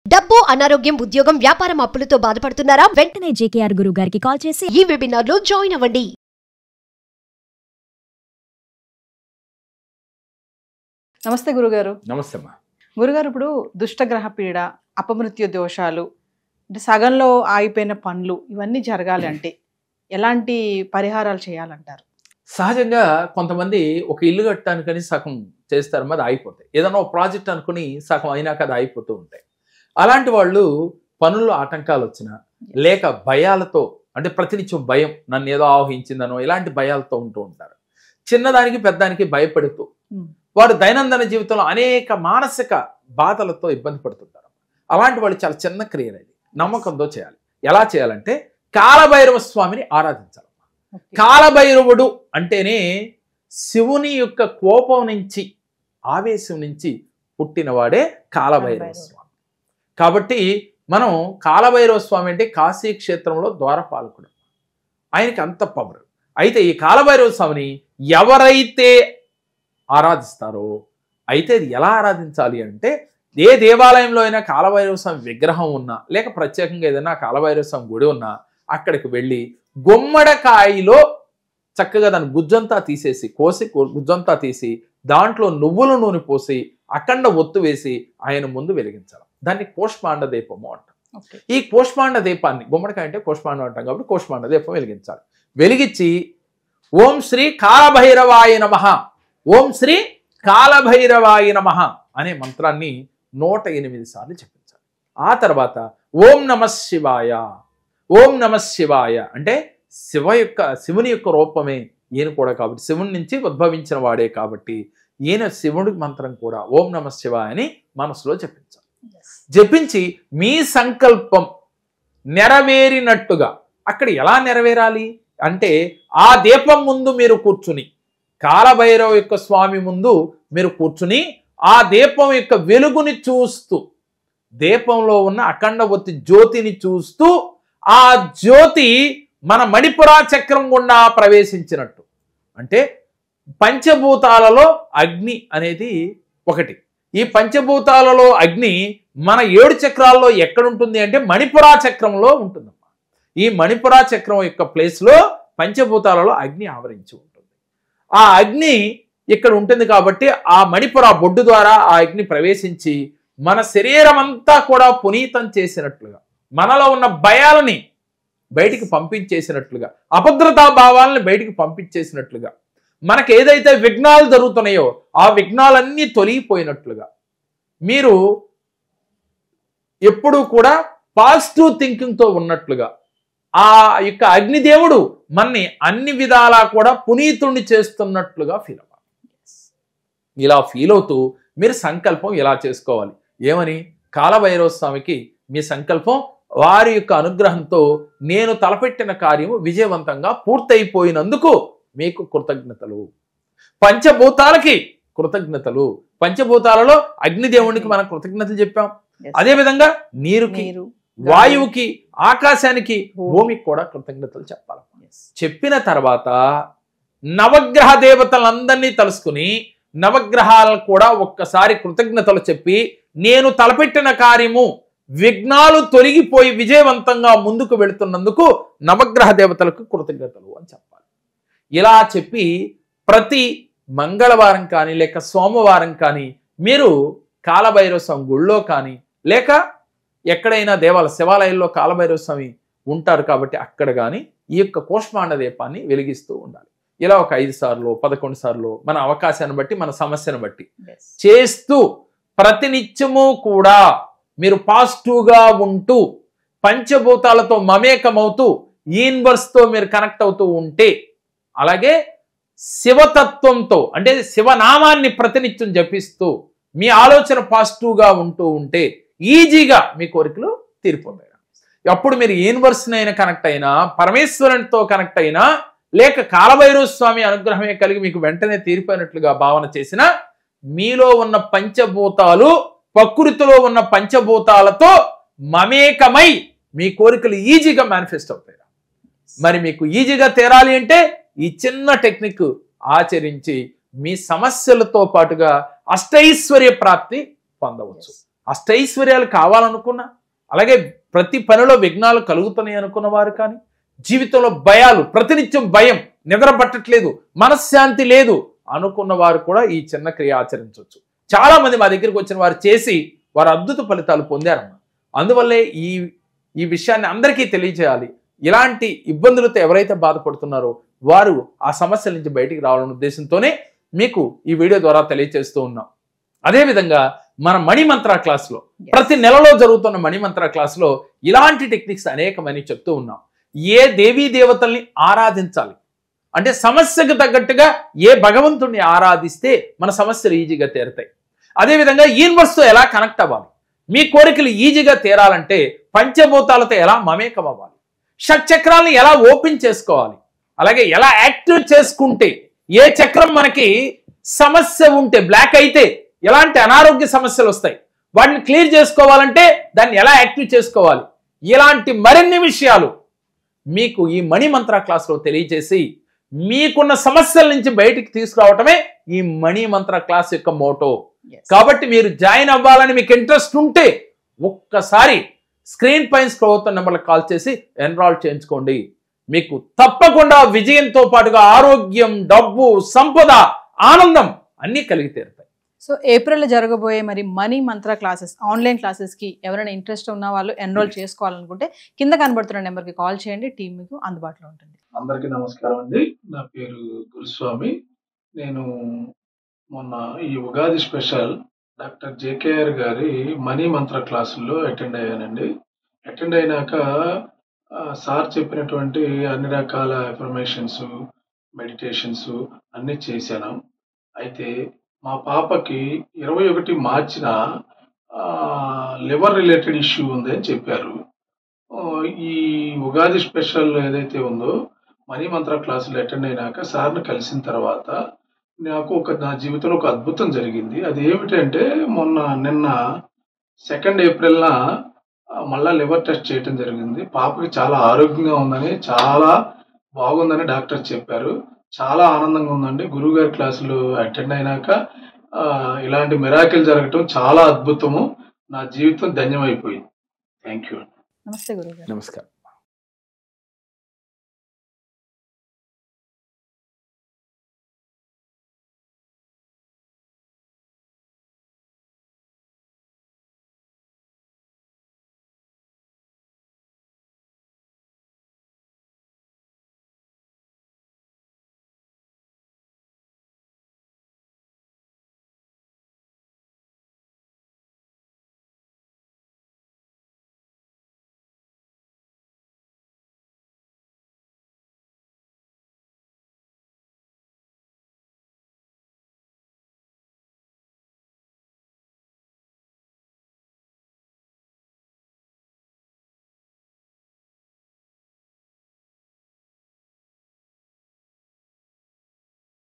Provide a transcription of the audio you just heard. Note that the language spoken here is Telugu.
డబ్బు, అనారోగ్యం, ఉద్యోగం, వ్యాపారం, అప్పులతో బాధపడుతున్నారా? వెంటనే జేకేఆర్ గురువు గారికి కాల్ చేసి ఈ వెబినార్ లో జాయిన్ అవ్వండి. నమస్తే గురుగారు. నమస్తే అమ్మా. గురుగారు, ఇప్పుడు దుష్టగ్రహ పీడ, అపమృత్యు దోషాలు, అంటే సగంలో ఆగిపోయిన పనులు, ఇవన్నీ జరగాలి అంటే ఎలాంటి పరిహారాలు చేయాలంటారు? సహజంగా కొంతమంది ఒక ఇల్లు కట్టడానికని సగం చేస్తారు, అది ఆగిపోతాయి. ఏదైనా ఒక ప్రాజెక్ట్ అనుకుని సగం అయినాక అది ఆగిపోతూ ఉంటాయి. అలాంటి వాళ్ళు పనుల్లో ఆటంకాలు వచ్చినా లేక భయాలతో, అంటే ప్రతినిత్యం భయం, నన్ను ఏదో ఆవహించిందనో ఇలాంటి భయాలతో ఉంటూ ఉంటారు. చిన్నదానికి పెద్దానికి భయపడుతూ వారు దైనందిన జీవితంలో అనేక మానసిక బాధలతో ఇబ్బంది పడుతుంటారు. అలాంటి వాళ్ళు చాలా చిన్న క్రియ అనేది నమ్మకంతో చేయాలి. ఎలా చేయాలంటే కాలభైరవ స్వామిని ఆరాధించాలి. కాలభైరవుడు అంటేనే శివుని యొక్క కోపం నుంచి, ఆవేశం నుంచి పుట్టినవాడే కాలభైరవ స్వామి. కాబట్టి మనం కాలభైరవ స్వామి అంటే కాశీ క్షేత్రంలో ద్వారపాలకుడు, ఆయనకి అంత పవర్. అయితే ఈ కాలభైరవ స్వామిని ఎవరైతే ఆరాధిస్తారో, అయితే అది ఎలా ఆరాధించాలి అంటే, ఏ దేవాలయంలో అయినా కాలభైరవ స్వామి విగ్రహం ఉన్నా లేక ప్రత్యేకంగా ఏదైనా కాలభైరవ స్వామి గుడి ఉన్నా అక్కడికి వెళ్ళి గుమ్మడికాయలో చక్కగా దాని గుజ్జంతా తీసేసి, కోసి గుజ్జంతా తీసి దాంట్లో నువ్వుల నూనె పోసి అఖండ ఒత్తు వేసి ఆయన ముందు వెలిగించాలి. దాన్ని కూష్మాండ దీపము అంటాం. ఈ కూష్మాండ దీపాన్ని, గుమ్మడికాయ అంటే కూష్మాండం అంటాం కాబట్టి కూష్మాండ దీపం వెలిగించాలి. వెలిగించి ఓం శ్రీ కాలభైరవాయ నమః, ఓం శ్రీ కాలభైరవాయ నమః అనే మంత్రాన్ని 108 సార్లు చెప్పించాలి. ఆ తర్వాత ఓం నమః శివాయ, ఓం నమః శివాయ అంటే శివుని యొక్క రూపమే ఈయన కూడా, కాబట్టి శివుని నుంచి ఉద్భవించిన వాడే కాబట్టి ఈయన శివుడి మంత్రం కూడా ఓం నమః శివాయ అని మనసులో జపించాలి. జపించి మీ సంకల్పం నెరవేరినట్టుగా, అక్కడ ఎలా నెరవేరాలి అంటే ఆ దీపం ముందు మీరు కూర్చుని, కాలభైరవ యొక్క స్వామి ముందు మీరు కూర్చుని ఆ దీపం యొక్క వెలుగుని చూస్తూ, దీపంలో ఉన్న అఖండ ఒత్తి జ్యోతిని చూస్తూ, ఆ జ్యోతి మన మణిపురా చక్రం గుండా ప్రవేశించినట్టు. అంటే పంచభూతాలలో అగ్ని అనేది ఒకటి. ఈ పంచభూతాలలో అగ్ని మన 7 చక్రాల్లో ఎక్కడుంటుంది అంటే మణిపురా చక్రంలో ఉంటుందమ్మా. ఈ మణిపురా చక్రం యొక్క ప్లేస్లో పంచభూతాలలో అగ్ని ఆవరించి ఉంటుంది. ఆ అగ్ని ఇక్కడ ఉంటుంది కాబట్టి ఆ మణిపురా బొడ్డు ద్వారా ఆ అగ్ని ప్రవేశించి మన శరీరం అంతా కూడా పునీతం చేసినట్లుగా, మనలో ఉన్న భయాలని బయటికి పంపించేసినట్లుగా, అభద్రతా భావాలని బయటికి పంపించేసినట్లుగా, మనకు ఏదైతే విఘ్నాలు జరుగుతున్నాయో ఆ విఘ్నాలన్నీ తొలగిపోయినట్లుగా, మీరు ఎప్పుడూ కూడా పాజిటివ్ థింకింగ్తో ఉన్నట్లుగా, ఆ యొక్క అగ్నిదేవుడు మనని అన్ని విధాలా కూడా పునీతుణ్ణి చేస్తున్నట్లుగా ఫీల్ అవ్వాలి. ఇలా ఫీల్ అవుతూ మీరు సంకల్పం ఇలా చేసుకోవాలి. ఏమని? కాలభైరవ స్వామికి మీ సంకల్పం, వారి యొక్క అనుగ్రహంతో నేను తలపెట్టిన కార్యము విజయవంతంగా పూర్తయిపోయినందుకు మీకు కృతజ్ఞతలు. పంచభూతాలకి కృతజ్ఞతలు. పంచభూతాలలో అగ్నిదేవునికి మనం కృతజ్ఞతలు చెప్పాం. అదేవిధంగా నీరుకి, వాయువుకి, ఆకాశానికి, భూమికి కూడా కృతజ్ఞతలు చెప్పాలి. చెప్పిన తర్వాత నవగ్రహ దేవతలందరినీ తలుసుకుని నవగ్రహాలను కూడా ఒక్కసారి కృతజ్ఞతలు చెప్పి, నేను తలపెట్టిన కార్యము విఘ్నాలు తొలగిపోయి విజయవంతంగా ముందుకు వెళుతున్నందుకు నవగ్రహ దేవతలకు కృతజ్ఞతలు అని చెప్పాలి. ఇలా చెప్పి ప్రతి మంగళవారం కానీ లేక సోమవారం కానీ మీరు కాలభైరవ స్వామి గుళ్ళో కానీ లేక ఎక్కడైనా శివాలయంలో కాలభైరవ స్వామి ఉంటారు కాబట్టి అక్కడ కానీ ఈ యొక్క కూష్మాండ దీపాన్ని వెలిగిస్తూ ఉండాలి. ఇలా ఒక 5 సార్లు 11 సార్లు మన అవకాశాన్ని బట్టి, మన సమస్యను బట్టి చేస్తూ ప్రతినిత్యము కూడా మీరు పాజిటివ్గా ఉంటూ పంచభూతాలతో మమేకమవుతూ యూనివర్స్తో మీరు కనెక్ట్ అవుతూ ఉంటే, అలాగే శివతత్వంతో అంటే శివనామాన్ని ప్రతినిత్యం జపిస్తూ మీ ఆలోచన పాజిటివ్గా ఉంటూ ఉంటే ఈజీగా మీ కోరికలు తీరిపోతాయి. అప్పుడు మీరు యూనివర్స్నైనా కనెక్ట్ అయినా, పరమేశ్వరునితో కనెక్ట్ అయినా, లేక కాలభైరవ స్వామి అనుగ్రహమే కలిగి మీకు వెంటనే తీరిపోయినట్లుగా భావన చేసిన, మీలో ఉన్న పంచభూతాలు ప్రకృతిలో ఉన్న పంచభూతాలతో మమేకమై మీ కోరికలు ఈజీగా మేనిఫెస్ట్ అవుతాయి. మరి మీకు ఈజీగా తీరాలి అంటే ఈ చిన్న టెక్నిక్ ఆచరించి మీ సమస్యలతో పాటుగా అష్టైశ్వర్య ప్రాప్తి పొందవచ్చు. అష్టైశ్వర్యాలు కావాలనుకున్నా, అలాగే ప్రతి పనిలో విఘ్నాలు కలుగుతున్నాయి అనుకున్న వారు కానీ, జీవితంలో భయాలు, ప్రతినిత్యం భయం, నిద్ర పట్టట్లేదు, మనశ్శాంతి లేదు అనుకున్న వారు కూడా ఈ చిన్న క్రియ ఆచరించవచ్చు. చాలా మంది మా దగ్గరికి వచ్చిన వారు చేసి వారు అద్భుత ఫలితాలు పొందారన్న. అందువల్లే ఈ విషయాన్ని అందరికీ తెలియజేయాలి. ఇలాంటి ఇబ్బందులతో ఎవరైతే బాధపడుతున్నారో వారు ఆ సమస్యల నుంచి బయటికి రావాలనే ఉద్దేశంతోనే మీకు ఈ వీడియో ద్వారా తెలియజేస్తూ ఉన్నాం. అదేవిధంగా మన మణిమంత్ర క్లాస్లో, ప్రతి నెలలో జరుగుతున్న మణిమంత్ర క్లాస్లో ఇలాంటి టెక్నిక్స్ అనేకమని చెప్తూ ఉన్నాం. ఏ దేవీ దేవతల్ని ఆరాధించాలి అంటే, సమస్యకు తగ్గట్టుగా ఏ భగవంతుడిని ఆరాధిస్తే మన సమస్యలు ఈజీగా తీరుతాయి. అదేవిధంగా యూనివర్స్తో ఎలా కనెక్ట్ అవ్వాలి, మీ కోరికలు ఈజీగా తీరాలంటే పంచభూతాలతో ఎలా మమేకం అవ్వాలి, షట్చక్రాలను ఎలా ఓపెన్ చేసుకోవాలి, అలాగే ఎలా యాక్టివ్ చేసుకుంటే ఏ చక్రం మనకి సమస్య ఉంటే బ్లాక్ అయితే ఎలాంటి అనారోగ్య సమస్యలు వస్తాయి, వాటిని క్లియర్ చేసుకోవాలంటే దాన్ని ఎలా యాక్టివ్ చేసుకోవాలి, ఇలాంటి మరిన్ని విషయాలు మీకు ఈ మణిమంత్ర క్లాస్లో తెలియజేసి మీకున్న సమస్యల నుంచి బయటికి తీసుకురావటమే ఈ మణిమంత్ర క్లాస్ యొక్క మోటో. కాబట్టి మీరు జాయిన్ అవ్వాలని మీకు ఇంట్రెస్ట్ ఉంటే ఒక్కసారి స్క్రీన్ పైన స్క్రోల్ అవుతున్న నెంబర్లకు కాల్ చేసి ఎన్రాల్ చేయించుకోండి. మీకు తప్పకుండా విజయంతో పాటుగా ఆరోగ్యం, డబ్బు, సంపద, ఆనందం అన్నీ కలిగి తీరుతాయి. సో ఏప్రిల్లో జరగబోయే మరి మనీ మంత్ర క్లాసెస్, ఆన్లైన్ క్లాసెస్కి ఎవరైనా ఇంట్రెస్ట్ ఉన్న వాళ్ళు ఎన్రోల్ చేసుకోవాలనుకుంటే కింద కనబడుతున్న నెంబర్కి కాల్ చేయండి, టీం మీకు అందుబాటులో ఉంటుంది. అందరికీ నమస్కారం అండి. నా పేరు గురుస్వామి. నేను మొన్న ఈ ఉగాది స్పెషల్ డాక్టర్ జేకేఆర్ గారి మనీ మంత్ర క్లాసుల్లో అటెండ్ అయ్యానండి. అటెండ్ అయినాక సార్ చెప్పినటువంటి అన్ని రకాల అఫర్మేషన్స్, మెడిటేషన్స్ అన్నీ చేశాను. అయితే మా పాపకి 21 మార్చిన లివర్ రిలేటెడ్ ఇష్యూ ఉంది అని చెప్పారు. ఈ ఉగాది స్పెషల్ ఏదైతే ఉందో మనీ మంత్ర క్లాసులు అటెండ్ అయినాక సార్ని కలిసిన తర్వాత నాకు నా జీవితంలో ఒక అద్భుతం జరిగింది. అది ఏమిటంటే, నిన్న 2 ఏప్రిల్న మళ్ళా లివర్ టెస్ట్ చేయడం జరిగింది. పాపకి చాలా ఆరోగ్యంగా ఉందని, చాలా బాగుందని డాక్టర్ చెప్పారు. చాలా ఆనందంగా ఉందండి. గురువు గారి క్లాసులు అటెండ్ అయినాక ఇలాంటి మిరాకిల్ జరగటం చాలా అద్భుతము. నా జీవితం ధన్యమైపోయింది. Thank you. నమస్తే గురువు గారు. నమస్కారం.